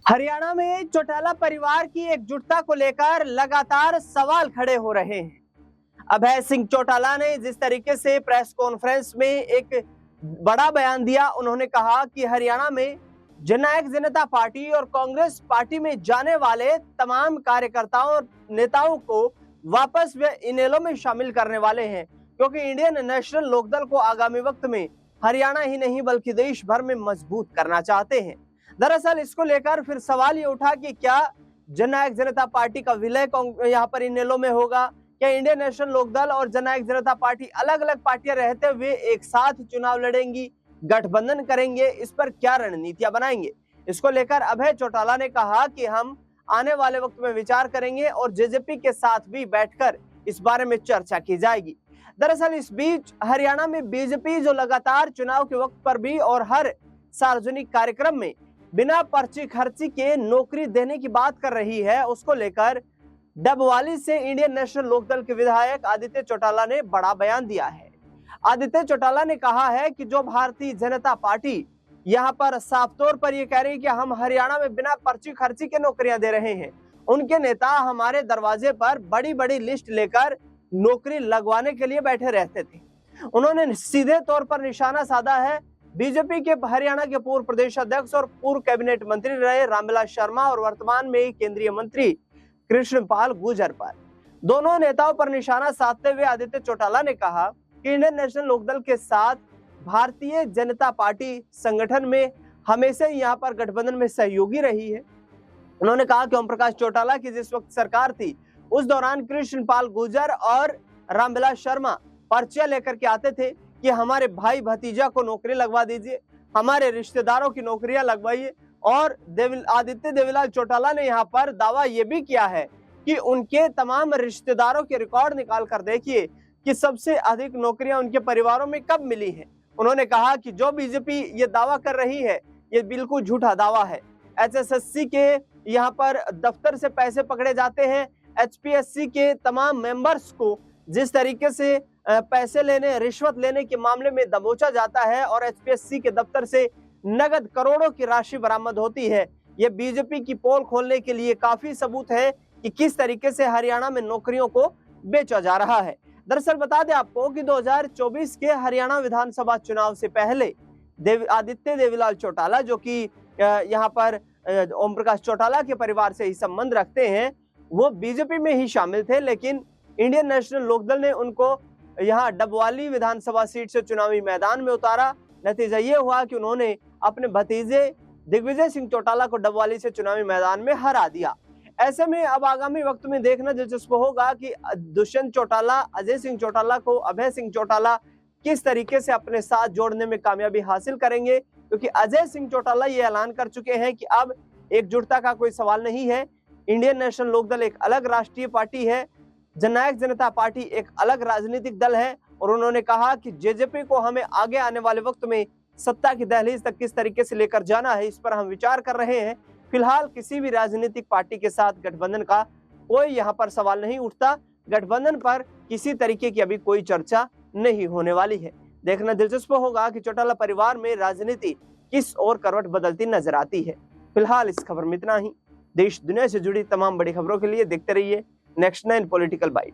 हरियाणा में चौटाला परिवार की एकजुटता को लेकर लगातार सवाल खड़े हो रहे हैं। अभय सिंह चौटाला ने जिस तरीके से प्रेस कॉन्फ्रेंस में एक बड़ा बयान दिया, उन्होंने कहा कि हरियाणा में जननायक जनता पार्टी और कांग्रेस पार्टी में जाने वाले तमाम कार्यकर्ताओं और नेताओं को वापस वे इनेलो में शामिल करने वाले हैं, क्योंकि इंडियन नेशनल लोकदल को आगामी वक्त में हरियाणा ही नहीं बल्कि देश भर में मजबूत करना चाहते हैं। दरअसल इसको लेकर फिर सवाल ये उठा कि क्या जननायक जनता पार्टी का विलय यहाँ पर इनेलो में होगा? क्या इंडियन नेशनल लोकदल और जननायक जनता पार्टी अलग अलग पार्टियां रहते हुए एक साथ चुनाव लड़ेंगी, गठबंधन करेंगे? इस पर क्या रणनीतियां बनाएंगे? इसको लेकर अभय चौटाला ने कहा कि हम आने वाले वक्त में विचार करेंगे और जेजेपी के साथ भी बैठकर इस बारे में चर्चा की जाएगी। दरअसल इस बीच हरियाणा में बीजेपी जो लगातार चुनाव के वक्त पर भी और हर सार्वजनिक कार्यक्रम में बिना पर्ची खर्ची के नौकरी देने की बात कर रही है, उसको लेकर डबवाली से इंडियन नेशनल लोकदल के विधायक आदित्य चौटाला ने बड़ा बयान दिया है। आदित्य चौटाला ने कहा है कि जो भारतीय जनता पार्टी यहां पर साफ तौर पर यह कह रही है कि हम हरियाणा में बिना पर्ची खर्ची के नौकरियां दे रहे हैं, उनके नेता हमारे दरवाजे पर बड़ी बड़ी लिस्ट लेकर नौकरी लगवाने के लिए बैठे रहते थे। उन्होंने सीधे तौर पर निशाना साधा है बीजेपी के हरियाणा के पूर्व प्रदेश अध्यक्ष और पूर्व कैबिनेट मंत्री रहे रामविलास शर्मा और वर्तमान में केंद्रीय मंत्री कृष्णपाल गुर्जर पर। दोनों नेताओं पर निशाना साधते हुए आदित्य चौटाला ने कहा कि इंडियन नेशनल लोकदल के साथ भारतीय जनता पार्टी संगठन में हमेशा यहाँ पर गठबंधन में सहयोगी रही है। उन्होंने कहा कि ओम प्रकाश चौटाला की जिस वक्त सरकार थी, उस दौरान कृष्णपाल गुर्जर और रामविलास शर्मा पर्चियां लेकर के आते थे कि हमारे भाई भतीजा को नौकरी लगवा दीजिए, हमारे रिश्तेदारों की नौकरियां लगवाइए। और आदित्य देवीलाल चौटाला ने यहाँ पर दावा ये भी किया है कि उनके तमाम रिश्तेदारों के रिकॉर्ड निकाल कर देखिए कि सबसे अधिक नौकरियां उनके परिवारों में कब मिली हैं। उन्होंने कहा कि जो बीजेपी ये दावा कर रही है, ये बिल्कुल झूठा दावा है। एचएसएससी के यहाँ पर दफ्तर से पैसे पकड़े जाते हैं, एचपीएससी के तमाम मेंबर्स को जिस तरीके से पैसे लेने, रिश्वत लेने के मामले में दबोचा जाता है और एचपीएससी के दफ्तर से नगद करोड़ों की राशि बरामद होती है, ये बीजेपी की पोल खोलने के लिए काफी सबूत है कि किस तरीके से हरियाणा में नौकरियों को बेचा जा रहा है। दरअसल बता दें आपको कि 2024 के हरियाणा विधानसभा चुनाव से पहले आदित्य देवीलाल चौटाला, जो कि यहाँ पर ओम प्रकाश चौटाला के परिवार से ही संबंध रखते हैं, वो बीजेपी में ही शामिल थे, लेकिन इंडियन नेशनल लोकदल ने उनको यहाँ डबवाली विधानसभा सीट से चुनावी मैदान में उतारा। नतीजा ये हुआ कि उन्होंने अपने भतीजे दिग्विजय सिंह चौटाला को डबवाली से चुनावी मैदान में हरा दिया। ऐसे में अब आगामी वक्त में देखना दिलचस्प होगा कि दुष्यंत चौटाला, अजय सिंह चौटाला को अभय सिंह चौटाला किस तरीके से अपने साथ जोड़ने में कामयाबी हासिल करेंगे, क्योंकि अजय सिंह चौटाला ये ऐलान कर चुके हैं कि अब एकजुटता का कोई सवाल नहीं है। इंडियन नेशनल लोकदल एक अलग राष्ट्रीय पार्टी है, जननायक जनता पार्टी एक अलग राजनीतिक दल है, और उन्होंने कहा कि जेजेपी को हमें आगे आने वाले वक्त में सत्ता की दहलीज तक किस तरीके से लेकर जाना है, इस पर हम विचार कर रहे हैं। फिलहाल किसी भी राजनीतिक पार्टी के साथ गठबंधन का कोई यहाँ पर सवाल नहीं उठता। गठबंधन पर किसी तरीके की अभी कोई चर्चा नहीं होने वाली है। देखना दिलचस्प होगा कि चौटाला परिवार में राजनीति किस ओर करवट बदलती नजर आती है। फिलहाल इस खबर में इतना ही। देश दुनिया से जुड़ी तमाम बड़ी खबरों के लिए देखते रहिए नेक्स्ट 9 पॉलिटिकल बाइट।